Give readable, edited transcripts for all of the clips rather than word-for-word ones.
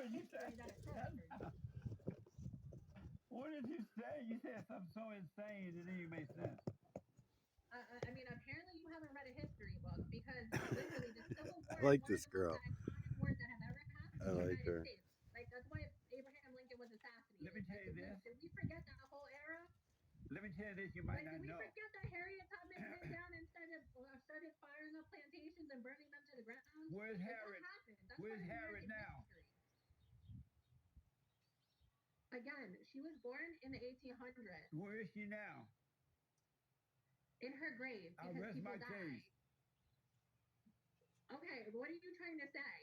did you say? What did you say? You said something so insane it didn't even make sense. I mean, apparently you haven't read a history book because literally the Civil I War is like one of this the most girl. iconic wars that have ever happened I in the like United her. States. Like that's why Abraham Lincoln was Let me assassinated. tell Like you this. did we forget that whole era? Let me tell you this. You might Like did not we know. forget that Harriet Tubman went down and started firing up plantations and burning them to the ground? Where's Like that Harriet? happened. That's part Where's of Harriet American now? history. Again, she was born in the 1800s Where is she now? in her grave I because rest people my case. die. Okay, what are you trying to say?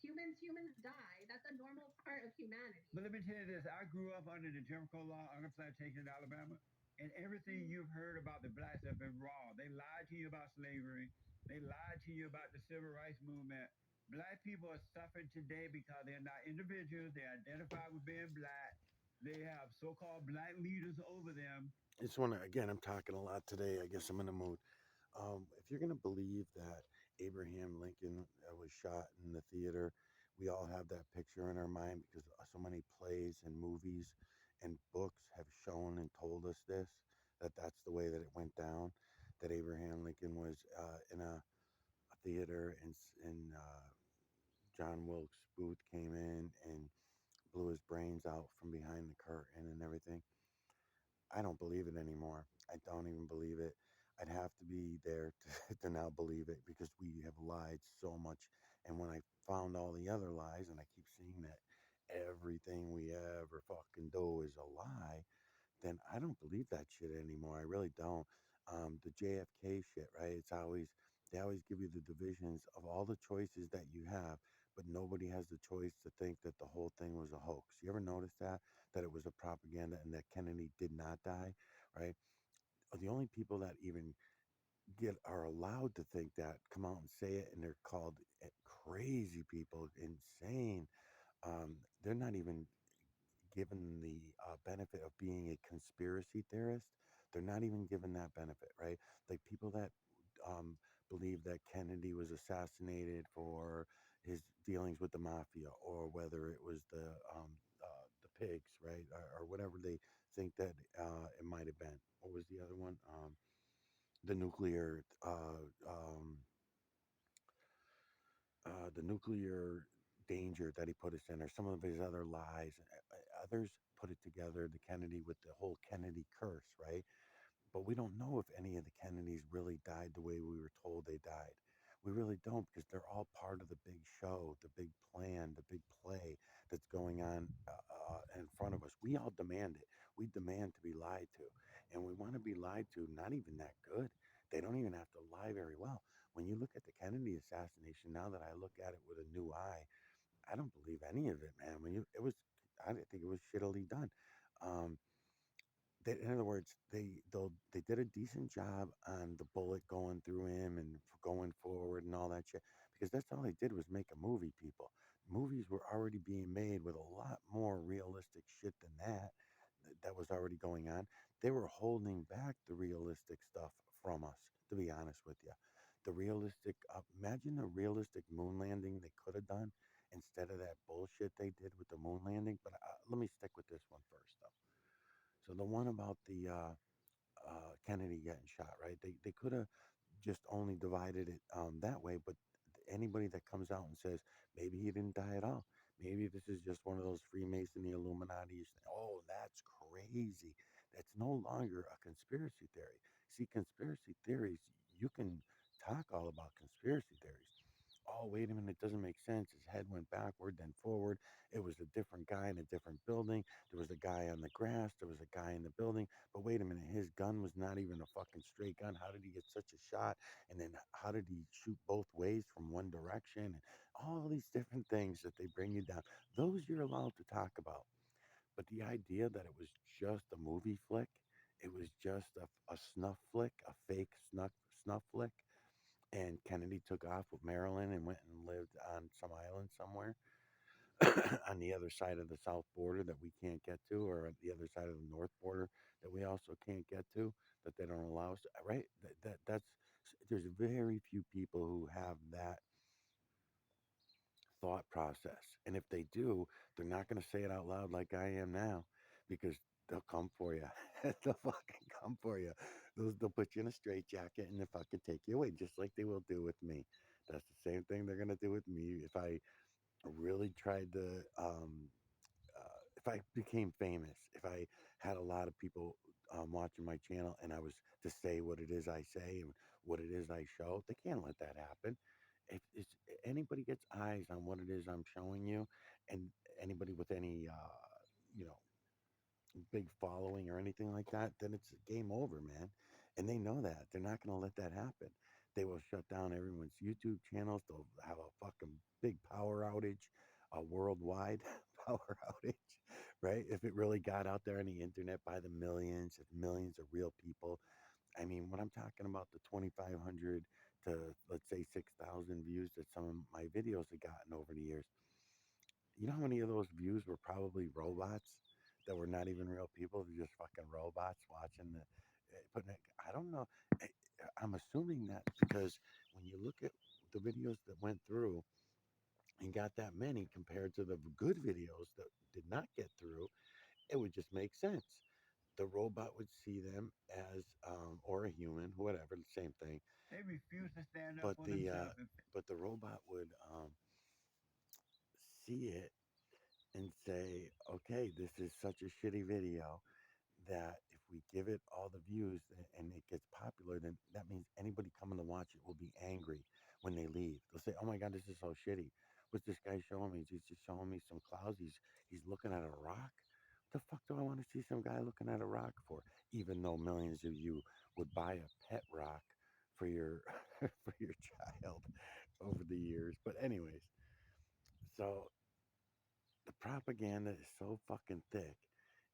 Humans die. That's a normal part of But humanity. let me tell you this. I grew up under the Jim Crow law on a plantation in Alabama, and everything Mm. you've heard about the blacks have been wrong. They lied to you about slavery. They lied to you about the civil rights movement. Black people are suffering today because they're not individuals. They identify with being black. They have so-called black leaders over them. I just want to, again, I'm talking a lot today. I guess I'm in the mood. If you're going to believe that Abraham Lincoln was shot in the theater, we all have that picture in our mind because so many plays and movies and books have shown and told us this, that that's the way that it went down, that Abraham Lincoln was in a theater and John Wilkes Booth came in and blew his brains out from behind the curtain and everything. I don't believe it anymore. I don't even believe it. I'd have to be there to now believe it because we have lied so much. And when I found all the other lies, and I keep seeing that everything we ever fucking do is a lie, then I don't believe that shit anymore. I really don't. The JFK shit, right? It's always, they always give you the divisions of all the choices that you have, but nobody has the choice to think that the whole thing was a hoax. You ever notice that? That it was a propaganda and that Kennedy did not die, right? The only people that even get are allowed to think that come out and say it, and they're called crazy people, insane. They're not even given the benefit of being a conspiracy theorist. They're not even given that benefit, right? Like people that um, believe that Kennedy was assassinated for his dealings with the mafia, or whether it was the pigs, right, or whatever they think that it might have been. What was the other one? The nuclear, the nuclear danger that he put us in, or some of his other lies. Others put it together, the Kennedy with the whole Kennedy curse, right? But we don't know if any of the Kennedys really died the way we were told they died. We really don't because they're all part of the big show, the big plan, the big play that's going on in front of us. We all demand it. We demand to be lied to. And we want to be lied to, not even that good. They don't even have to lie very well. When you look at the Kennedy assassination, now that I look at it with a new eye, I don't believe any of it, man. It was, I didn't think it was shittily done. Um, in other words, they did a decent job on the bullet going through him and going forward and all that shit because that's all they did was make a movie. People, movies were already being made with a lot more realistic shit than that. That was already going on. They were holding back the realistic stuff from us. To be honest with you, the realistic. Imagine the realistic moon landing they could have done instead of that bullshit they did with the moon landing. But let me stick with this one first, though. So the one about the Kennedy getting shot, right? They could have just only divided it that way, but anybody that comes out and says maybe he didn't die at all, maybe this is just one of those Freemasonry Illuminati, oh, that's crazy. That's no longer a conspiracy theory. See, conspiracy theories, you can talk all about conspiracy theories. Oh, wait a minute, it doesn't make sense. His head went backward, then forward. It was a different guy in a different building. There was a guy on the grass. There was a guy in the building. But wait a minute, his gun was not even a fucking straight gun. How did he get such a shot? And then how did he shoot both ways from one direction? And all these different things that they bring you down. Those you're allowed to talk about. But the idea that it was just a movie flick, it was just a snuff flick, a fake snuff flick, and Kennedy took off with Marilyn and went and lived on some island somewhere on the other side of the south border that we can't get to, or at the other side of the north border that we also can't get to, that they don't allow us to, right? That's there's very few people who have that thought process. And if they do, they're not going to say it out loud like I am now because they'll come for you. They'll fucking come for you. They'll put you in a straitjacket and they'll fucking take you away, just like they will do with me. That's the same thing they're going to do with me if I really tried to, if I became famous, if I had a lot of people watching my channel and I was to say what it is I say and what it is I show, they can't let that happen. If it's, anybody gets eyes on what it is I'm showing you, and anybody with any, you know, big following or anything like that, then it's game over, man. And they know that. They're not going to let that happen. They will shut down everyone's YouTube channels. They'll have a fucking big power outage, a worldwide power outage, right? If it really got out there on the internet by the millions, if millions of real people. I mean, when I'm talking about the 2,500 to, let's say, 6,000 views that some of my videos have gotten over the years, you know how many of those views were probably robots that were not even real people? They're just fucking robots watching the putting it. I don't know. I'm assuming that because when you look at the videos that went through and got that many compared to the good videos that did not get through, it would just make sense. The robot would see them as, or a human, whatever, the same thing. They refuse to stand up But for the themselves. And robot would see it and say, okay, this is such a shitty video that if we give it all the views and it gets popular, then that means anybody coming to watch it will be angry when they leave. They'll say, "Oh my God, this is so shitty. What's this guy showing me? He's just showing me some clouds. He's looking at a rock. What the fuck do I want to see some guy looking at a rock for?" Even though millions of you would buy a pet rock for your for your child over the years. But anyways, so the propaganda is so fucking thick.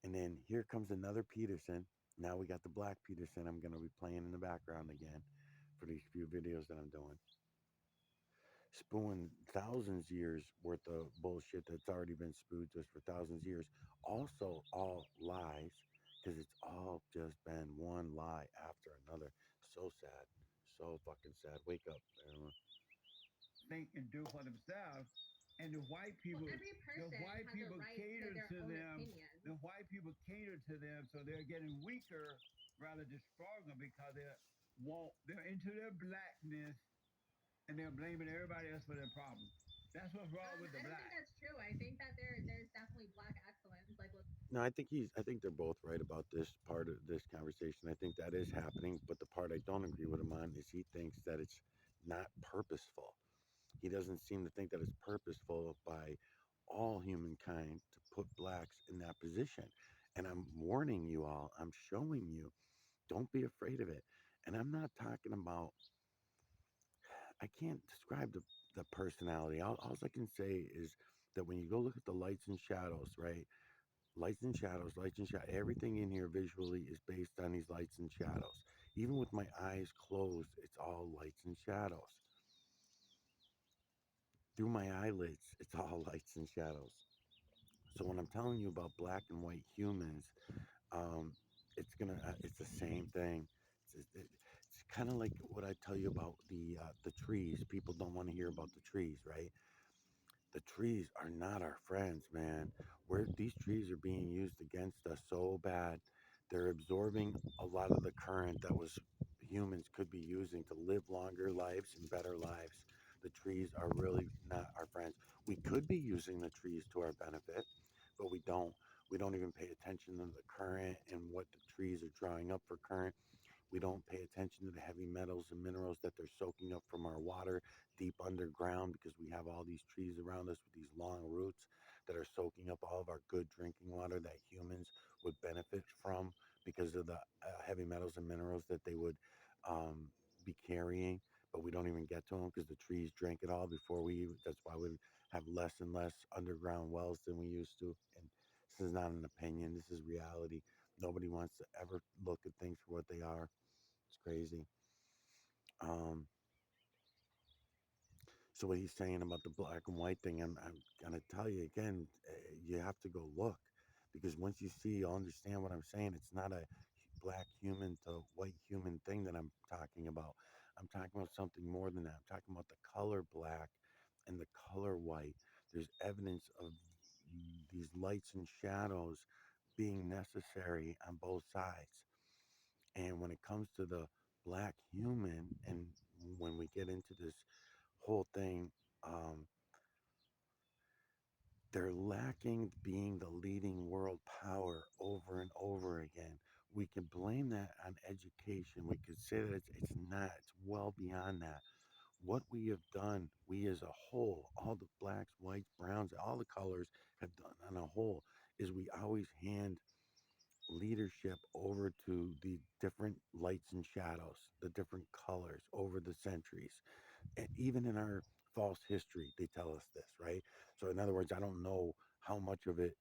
And then here comes another Peterson. Now we got the black Peterson I'm going to be playing in the background again for these few videos that I'm doing. Spewing thousands years worth of bullshit that's already been spewed just for thousands of years. Also, all lies, because it's all just been one lie after another. So sad. So fucking sad. Wake up, Marilyn. think and do for themselves. And the white Well, people, every the person white has a people right to cater their to own them. opinion. The white people cater to them, so they're getting weaker rather than stronger because they're into their blackness and they're blaming everybody else for their problems. That's what's wrong with I the don't think black. that's true. I think that there's definitely black excellence. Like, look, No, I think they're both right about this part of this conversation. I think that is happening, but the part I don't agree with him on is he thinks that it's not purposeful. He doesn't seem to think that it's purposeful by all humankind to put blacks in that position. And I'm warning you all, I'm showing you, don't be afraid of it. And I'm not talking about, I can't describe the personality. All I can say is that when you go look at the lights and shadows, right? Lights and shadows, lights and shadows. Everything in here visually is based on these lights and shadows. Even with my eyes closed, it's all lights and shadows. Through my eyelids, it's all lights and shadows. So when I'm telling you about black and white humans, um, it's the same thing. It's kind of like what I tell you about the trees. People don't want to hear about the trees, right? The trees are not our friends, man. Where these trees are being used against us so bad, they're absorbing a lot of the current that was humans could be using to live longer lives and better lives. The trees are really not our friends. We could be using the trees to our benefit, but we don't. We don't even pay attention to the current and what the trees are drawing up for current. We don't pay attention to the heavy metals and minerals that they're soaking up from our water deep underground because we have all these trees around us with these long roots that are soaking up all of our good drinking water that humans would benefit from because of the heavy metals and minerals that they would be carrying. But we don't even get to them because the trees drink it all before that's why we have less and less underground wells than we used to. And this is not an opinion, this is reality. Nobody wants to ever look at things for what they are. It's crazy. Um, so what he's saying about the black and white thing, I'm gonna tell you again, you have to go look because once you see, you'll understand what I'm saying. It's not a black human to white human thing that I'm talking about. I'm talking about something more than that. I'm talking about the color black and the color white. There's evidence of these lights and shadows being necessary on both sides. And when it comes to the black human, and when we get into this whole thing, um, they're lacking being the leading world power over and over again. We can blame that on education. We could say that it's not, it's well beyond that. What we have done, we as a whole, all the blacks, whites, browns, all the colors have done on a whole, is we always hand leadership over to the different lights and shadows, the different colors over the centuries. And even in our false history, they tell us this, right? So, in other words, I don't know how much of it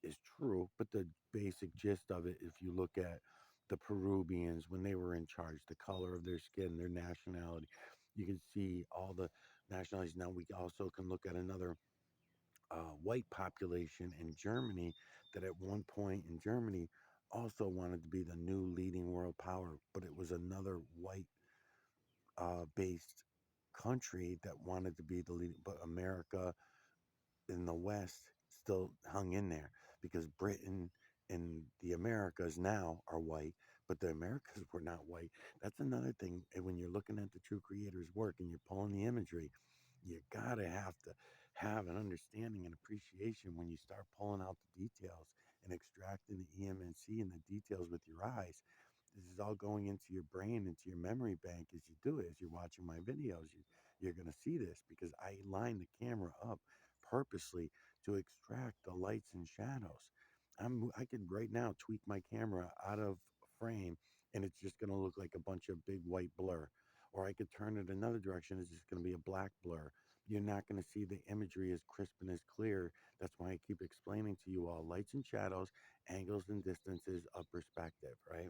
is true, but the basic gist of it, if you look at the Peruvians when they were in charge, the color of their skin, their nationality, you can see all the nationalities. Now, we also can look at another white population in Germany that at one point in Germany also wanted to be the new leading world power, but it was another white based country that wanted to be the leading, but America in the West still hung in there because Britain and the Americas now are white, but the Americas were not white. That's another thing. When you're looking at the true creator's work and you're pulling the imagery, you gotta have to have an understanding and appreciation when you start pulling out the details and extracting the EMNC and the details with your eyes. This is all going into your brain, into your memory bank as you do it. As you're watching my videos, you're going to see this because I line the camera up purposely to extract the lights and shadows. I could right now tweak my camera out of frame and it's just going to look like a bunch of big white blur. Or I could turn it another direction, it's just going to be a black blur. You're not going to see the imagery as crisp and as clear. That's why I keep explaining to you all lights and shadows, angles and distances of perspective, right?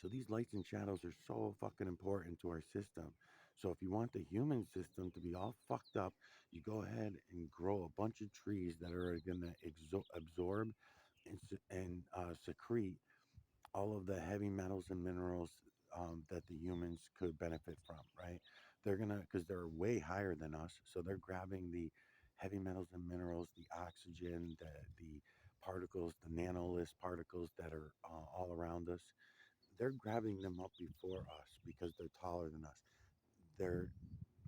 So these lights and shadows are so fucking important to our system. So if you want the human system to be all fucked up, you go ahead and grow a bunch of trees that are going to absorb and secrete all of the heavy metals and minerals that the humans could benefit from, right? They're gonna, because they're way higher than us, so they're grabbing the heavy metals and minerals, the oxygen, the particles, the nanolist particles that are all around us. They're grabbing them up before us because they're taller than us. They're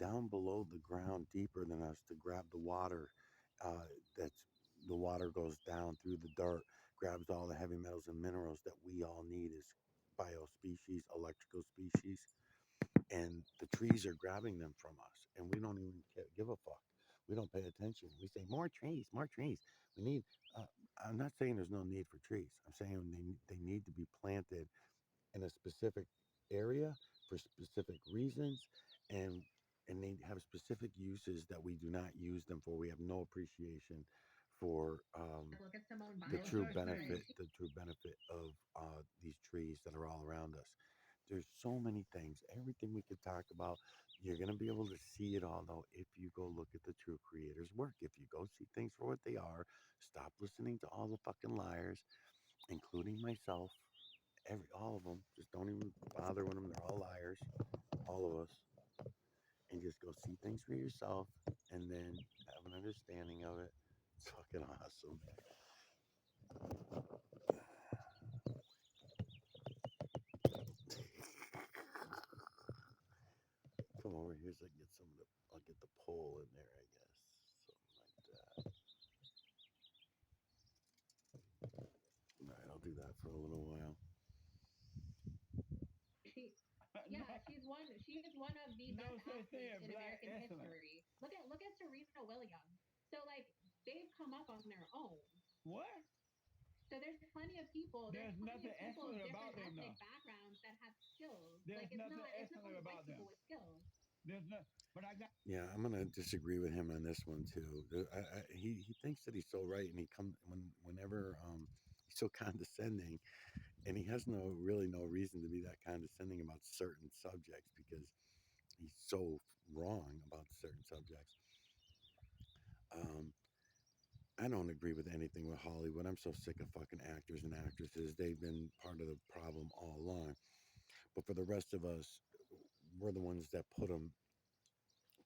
down below the ground deeper than us to grab the water. That's the water goes down through the dirt, grabs all the heavy metals and minerals that we all need as biospecies, electrical species, and the trees are grabbing them from us, and we don't even give a fuck. We don't pay attention. We say more trees, more trees. We need. Uh, I'm not saying there's no need for trees. I'm saying they need to be planted in a specific area for specific reasons, and they have specific uses that we do not use them for. We have no appreciation for Look at Simone the No Biles. true such thing. benefit, of these trees that are all around us. There's so many things, everything we could talk about. You're going to be able to see it all though if you go look at the true creator's work. If you go see things for what they are, stop listening to all the fucking liars, including myself. All of them. Just don't even bother with them. They're all liars, all of us. And just go see things for yourself, and then have an understanding of it. It's fucking awesome. Come over here so I can get some of the. I'll get the pole in there, I guess. Something like that. All right, I'll do that for a little while. She, no, yeah, she's one of the no best such thing athletes as in black American excellence. history. Look at Serena Williams. So like they've come up on their own. What? So there's plenty of people. There's There's plenty nothing of people of excellent different about them, ethnic though. backgrounds that have skills. There's Like it's nothing not excellent only white about them. people with skills. There's no. But I got. Yeah, I'm gonna disagree with him on this one too. He thinks that he's so right, and he comes whenever he's so condescending, and he has no reason to be that condescending about certain subjects because he's so wrong about certain subjects. Um, I don't agree with anything with Hollywood. I'm so sick of fucking actors and actresses. They've been part of the problem all along. But for the rest of us, we're the ones that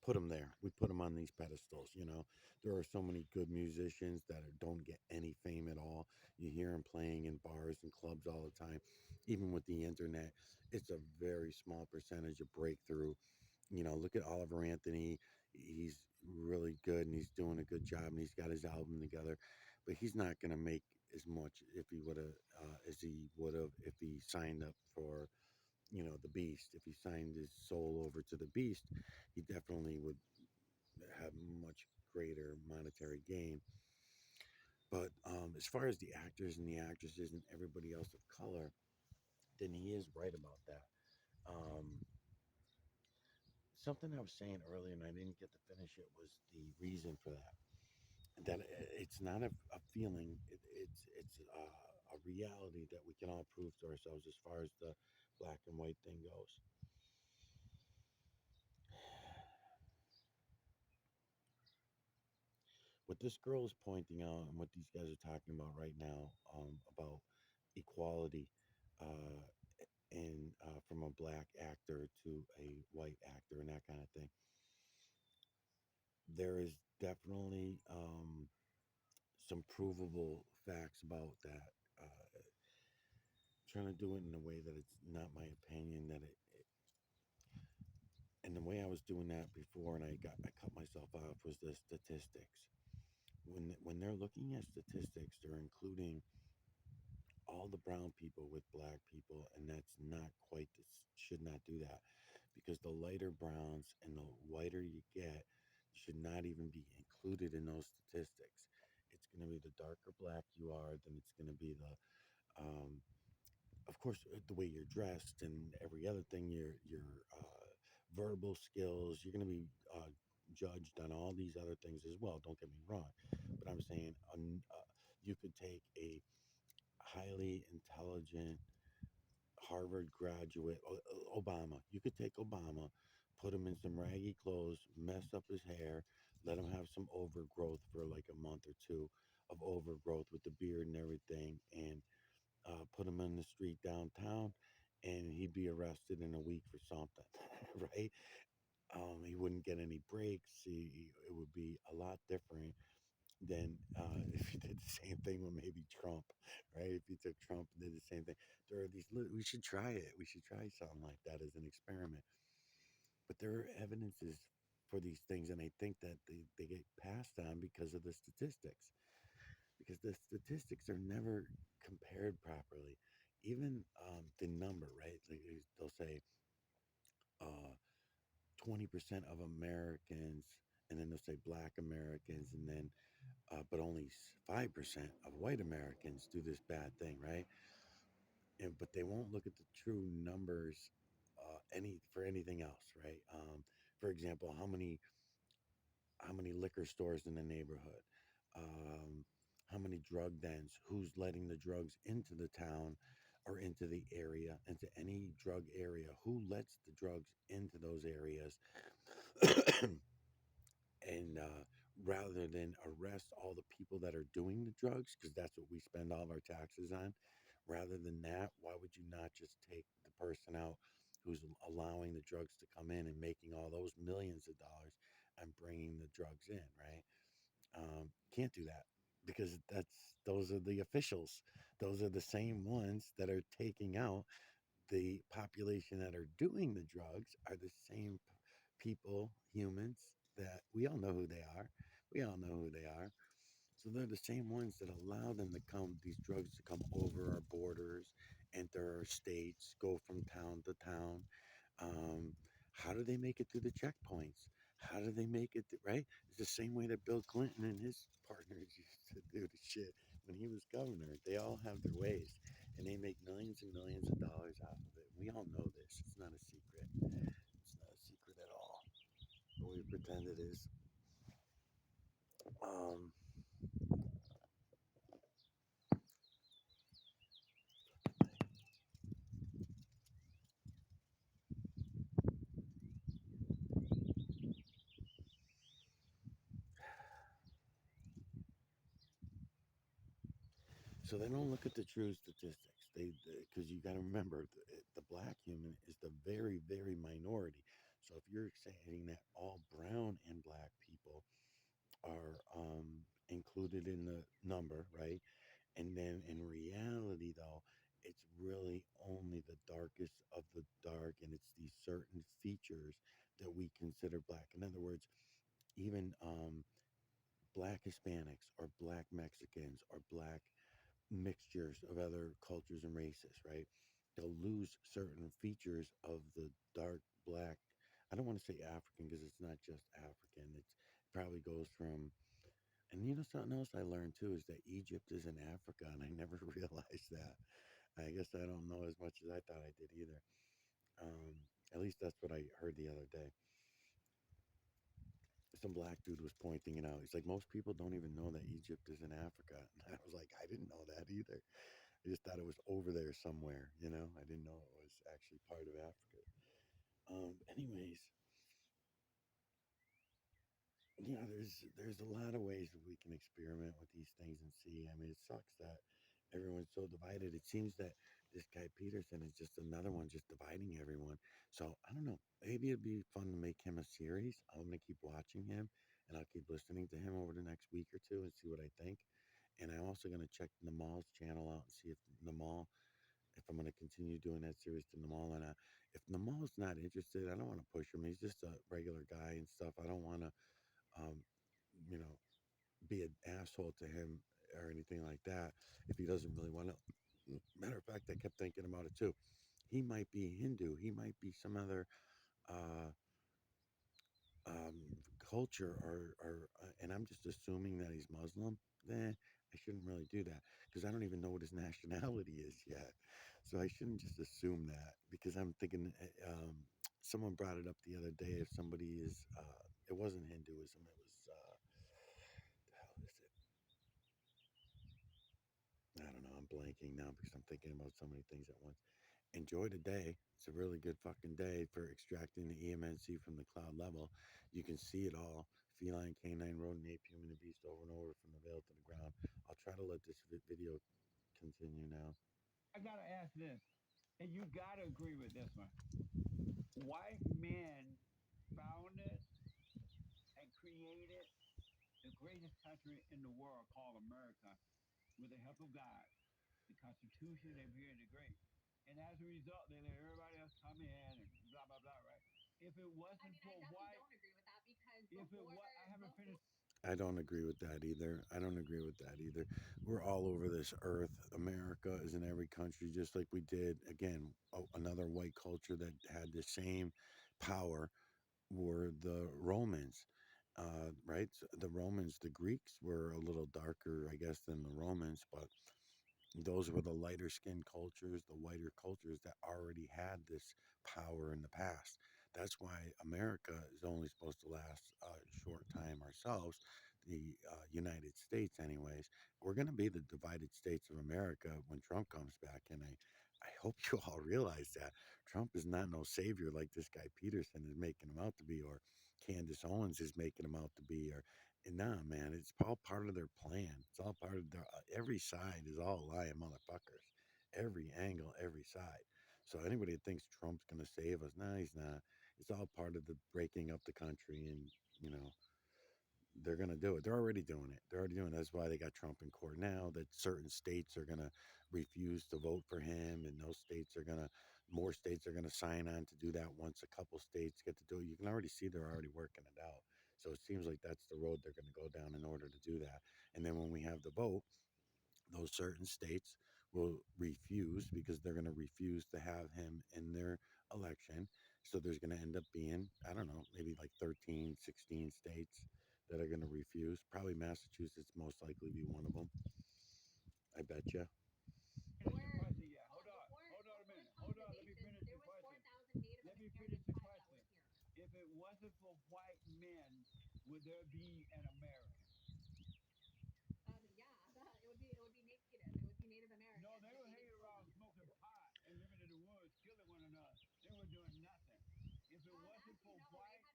put them there. We put them on these pedestals. You know, there are so many good musicians that don't get any fame at all. You hear them playing in bars and clubs all the time. Even with the internet, it's a very small percentage of breakthrough. You know, look at Oliver Anthony. He's really good and he's doing a good job and he's got his album together, but he's not going to make as much if he would have as he would have if he signed up for, you know, the Beast. If he signed his soul over to the Beast, he definitely would have much greater monetary gain. But as far as the actors and the actresses and everybody else of color, then he is right about that. Um, Something I was saying earlier and I didn't get to finish it was the reason for that. That it's not a feeling; it's a reality that we can all prove to ourselves as far as the black and white thing goes. What this girl is pointing out and what these guys are talking about right now, about equality, uh, and from a black actor to a white actor and that kind of thing, there is definitely some provable facts about that. Trying to do it in a way that it's not my opinion that and the way I was doing that before and I cut myself off was the statistics. When they're looking at statistics, they're including all the brown people with black people, and that's not quite this, should not do that, because the lighter browns and the whiter you get should not even be included in those statistics. It's going to be the darker black you are, then it's going to be the of course, the way you're dressed and every other thing, your verbal skills, you're going to be judged on all these other things as well. Don't get me wrong, but I'm saying you could take a highly intelligent Harvard graduate, Obama. You could take Obama, put him in some raggy clothes, mess up his hair, let him have some overgrowth for like a month or two of overgrowth with the beard and everything, and put him in the street downtown, and he'd be arrested in a week for something, right? He wouldn't get any breaks. It would be a lot different than if you did the same thing with maybe Trump, right? If you took Trump and did the same thing, there are these. We should try it. We should try something like that as an experiment. But there are evidences for these things, and I think that they get passed on because of the statistics. Because the statistics are never compared properly. Even the number, right? Like they'll say uh, 20% of Americans, and then they'll say Black Americans, and then but only 5% of white Americans do this bad thing, right? And but they won't look at the true numbers any for anything else, right? For example, how many liquor stores in the neighborhood, um, how many drug dens, who's letting the drugs into the town or into the area, into any drug area, who lets the drugs into those areas, and rather than arrest all the people that are doing the drugs, because that's what we spend all of our taxes on. Rather than that, why would you not just take the person out who's allowing the drugs to come in and making all those millions of dollars and bringing the drugs in, right? Can't do that because those are the officials. Those are the same ones that are taking out the population that are doing the drugs are the same people, humans that we all know who they are. We all know who they are. So they're the same ones that allow them to come, these drugs to come over our borders, enter our states, go from town to town. Um, how do they make it through the checkpoints? How do they make it, right? It's the same way that Bill Clinton and his partners used to do the shit when he was governor. They all have their ways and they make millions and millions of dollars out of it. We all know this. It's not a secret. It's not a secret at all. But we pretend it is. Um, So they don't look at the true statistics. They because you got to remember the black human is the very minority. So if you're saying that all brown and black people are included in the number, right? And then in reality, though, it's really only the darkest of the dark, and it's these certain features that we consider black. In other words, even black Hispanics or black Mexicans or black mixtures of other cultures and races, right? They'll lose certain features of the dark black. I don't want to say African because it's not just African. It probably goes from, and you know, something else I learned too is that Egypt is in Africa, and I never realized that. I guess I don't know as much as I thought I did either. Um, at least that's what I heard the other day. Some black dude was pointing it out. He's like, most people don't even know that Egypt is in Africa. And I was like, I didn't know that either. I just thought it was over there somewhere, you know? I didn't know it was actually part of Africa. Anyways, yeah, there's a lot of ways that we can experiment with these things and see. I mean, it sucks that everyone's so divided. It seems that this guy Peterson is just another one, just dividing everyone. So I don't know. Maybe it'd be fun to make him a series. I'm gonna keep watching him, and I'll keep listening to him over the next week or two and see what I think. And I'm also gonna check Namal's channel out and see if Namal, if I'm gonna continue doing that series to Namal. And if Namal's not interested, I don't want to push him. He's just a regular guy and stuff. I don't want to um, you know, be an asshole to him or anything like that if he doesn't really want to. Matter of fact, I kept thinking about it too. He might be Hindu. He might be some other uh, um, culture, and I'm just assuming that he's Muslim. Then I shouldn't really do that because I don't even know what his nationality is yet. So I shouldn't just assume that because I'm thinking. Someone brought it up the other day. If somebody is, it wasn't Hinduism. It was. The hell is it? I don't know. I'm blanking now because I'm thinking about so many things at once. Enjoy the day. It's a really good fucking day for extracting the EMNC from the cloud level. You can see it all: feline, canine, rodent, ape, human, and beast, over and over from the veil to the ground. I'll try to let this video continue now. I gotta ask this, and you gotta agree with this one. White men founded and created the greatest country in the world called America with the help of God. The Constitution, they created the great. And as a result, they let everybody else come in and blah, blah, blah, right? If it wasn't for white, if it was, I haven't finished. I don't agree with that either. I don't agree with that either. We're all over this earth. America is in every country, just like we did. Again, another white culture that had the same power were the Romans, right? So the Romans, the Greeks were a little darker, I guess, than the Romans, but those were the lighter skinned cultures, the whiter cultures that already had this power in the past. That's why America is only supposed to last a short time ourselves, the United States, anyways. We're going to be the divided states of America when Trump comes back. And I hope you all realize that Trump is not no savior like this guy Peterson is making him out to be, or Candace Owens is making him out to be, or nah, man, it's all part of their plan. It's all part of their. Every side is all lying motherfuckers. Every angle, every side. So anybody that thinks Trump's gonna save us, nah, he's not. It's all part of the breaking up the country, and you know they're gonna do it. They're already doing it. They're already doing it. That's why they got Trump in court now. That certain states are gonna refuse to vote for him, and those states are gonna. More states are gonna sign on to do that once a couple states get to do it. You can already see they're already working it out. So it seems like that's the road they're going to go down in order to do that. And then when we have the vote, those certain states will refuse because they're going to refuse to have him in their election. So there's going to end up being, I don't know, maybe like 13, 16 states that are going to refuse. Probably Massachusetts most likely be one of them. I bet you. Finish the question yet. Hold on a minute. Hold on. Let me finish the question. Let me finish the question. If it wasn't for white men, would there be an American? No, they were hanging around smoking pot and living in the woods, killing one another. They were doing nothing. If it wasn't for white,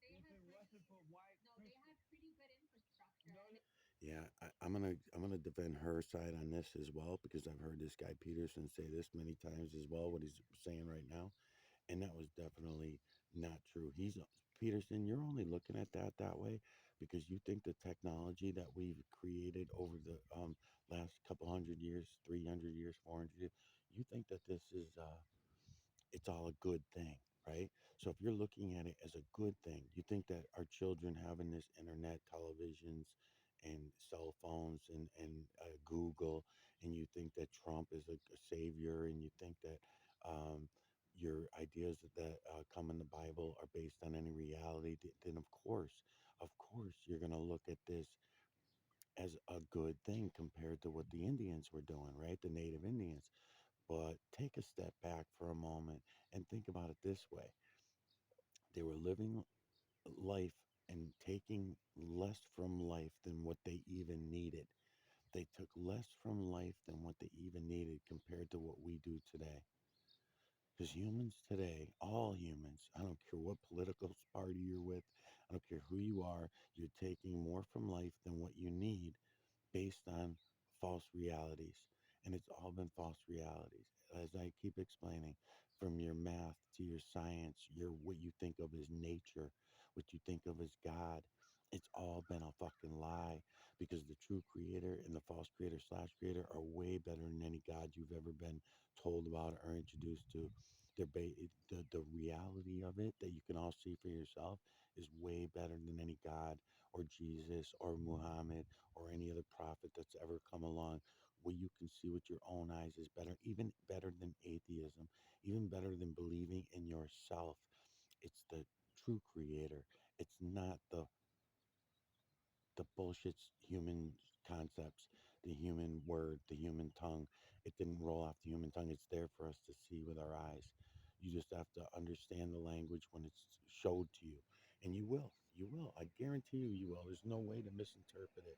if it wasn't for white Christians, no, Yeah, I'm gonna defend her side on this as well because I've heard this guy Peterson say this many times as well. What he's saying right now, and that was definitely Not true. Peterson. You're only looking at that way because you think the technology that we've created over the last couple hundred years, 300 years, 400 years, you think that this is it's all a good thing, right? So if you're looking at it as a good thing, you think that our children having this internet, televisions, and cell phones and Google, and you think that Trump is a savior, and you think that your ideas that come in the Bible are based on any reality, then of course, you're going to look at this as a good thing compared to what the Indians were doing, right? The Native Indians. But take a step back for a moment and think about it this way: they were living life and taking less from life than what they even needed. They took less from life than what they even needed compared to what we do today. Because humans today, all humans, I don't care what political party you're with, I don't care who you are, you're taking more from life than what you need based on false realities. And it's all been false realities. As I keep explaining, from your math to your science, your what you think of as nature, what you think of as God, it's all been a fucking lie because the true creator and the false creator slash creator are way better than any God you've ever been told about or introduced to. The reality of it that you can all see for yourself is way better than any God or Jesus or Muhammad or any other prophet that's ever come along. What you can see with your own eyes is better, even better than atheism, even better than believing in yourself. It's the true creator. It's not the bullshit human concepts, the human word, the human tongue. It didn't roll off the human tongue. It's there for us to see with our eyes. You just have to understand the language when it's showed to you. And you will. You will. I guarantee you, you will. There's no way to misinterpret it.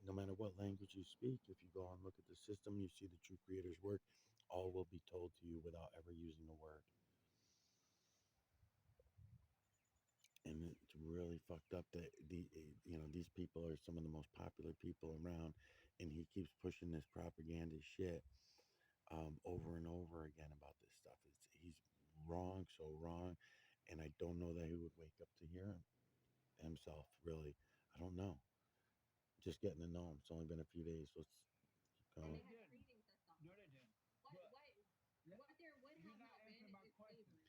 No matter what language you speak, if you go and look at the system, you see the true creator's work, all will be told to you without ever using a word. And it's really fucked up that these people are some of the most popular people around, and he keeps pushing this propaganda shit over and over again about this stuff. He's wrong, so wrong, and I don't know that he would wake up to hear himself. Really, I don't know. Just getting to know him. It's only been a few days. Let's keep Oh, going. they They had did. screenings and stuff. No, they didn't. What But what what there would you're have not not been answering my is question. slavery.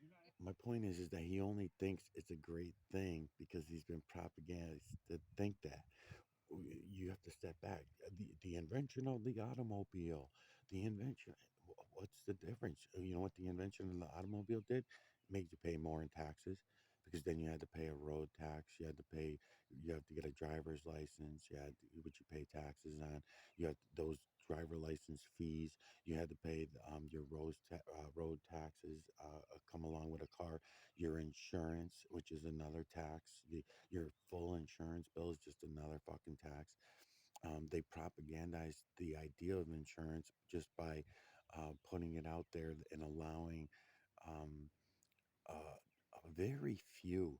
You're not. If My point is that he only thinks it's a great thing because he's been propagandized to think that. You have to step back. The invention of the automobile, the invention, what's the difference? You know what the invention of the automobile did? It made you pay more in taxes because then you had to pay a road tax. You have to get a driver's license. Which you pay taxes on. You had those driver license fees. You had to pay your road taxes come along with a car. Your insurance, which is another tax. Your full insurance bill is just another fucking tax. They propagandize the idea of insurance just by putting it out there and allowing um, a very few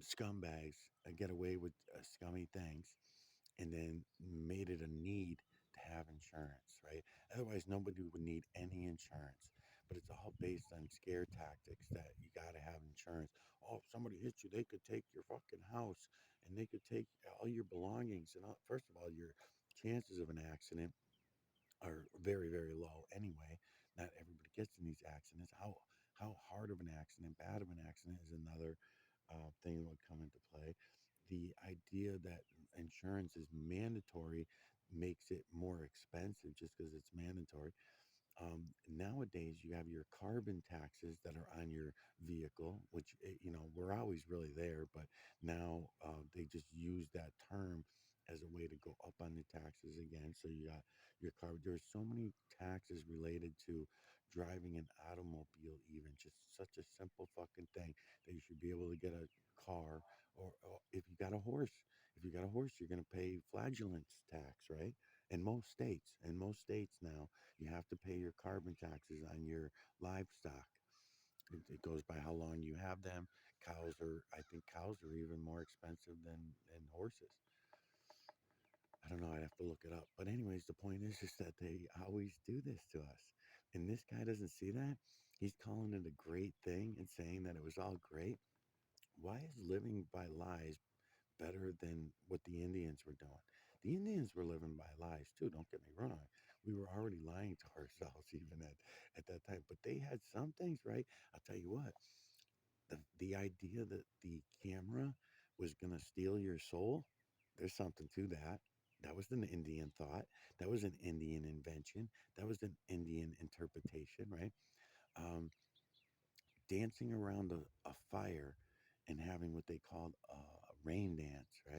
scumbags get away with scummy things and then made it a need to have insurance, right? Otherwise, nobody would need any insurance. But it's all based on scare tactics that you got to have insurance. Oh, if somebody hits you, they could take your fucking house and they could take all your belongings. And first of all, your chances of an accident are very, very low anyway. Not everybody gets in these accidents. How hard of an accident, bad of an accident is another thing that would come into play. The idea that insurance is mandatory makes it more expensive just because it's mandatory. Nowadays, you have your carbon taxes that are on your vehicle, which were always really there, but now they just use that term as a way to go up on the taxes again. So you got your car. There's so many taxes related to driving an automobile, even just such a simple fucking thing that you should be able to get a car, or if you got a horse. If you got a horse, you're going to pay flagellance tax, right? In most states now, you have to pay your carbon taxes on your livestock. It goes by how long you have them. I think cows are even more expensive than horses. I don't know. I'd have to look it up. But anyways, the point is that they always do this to us, and this guy doesn't see that. He's calling it a great thing and saying that it was all great. Why is living by lies better than what the Indians were doing? The Indians were living by lies too, don't get me wrong. We were already lying to ourselves even at that time. But they had some things right. I'll tell you what, the idea that the camera was gonna steal your soul, there's something to that. That was an Indian thought. That was an Indian invention. That was an Indian interpretation, right? Um, Dancing around a fire and having what they called a rain dance, right?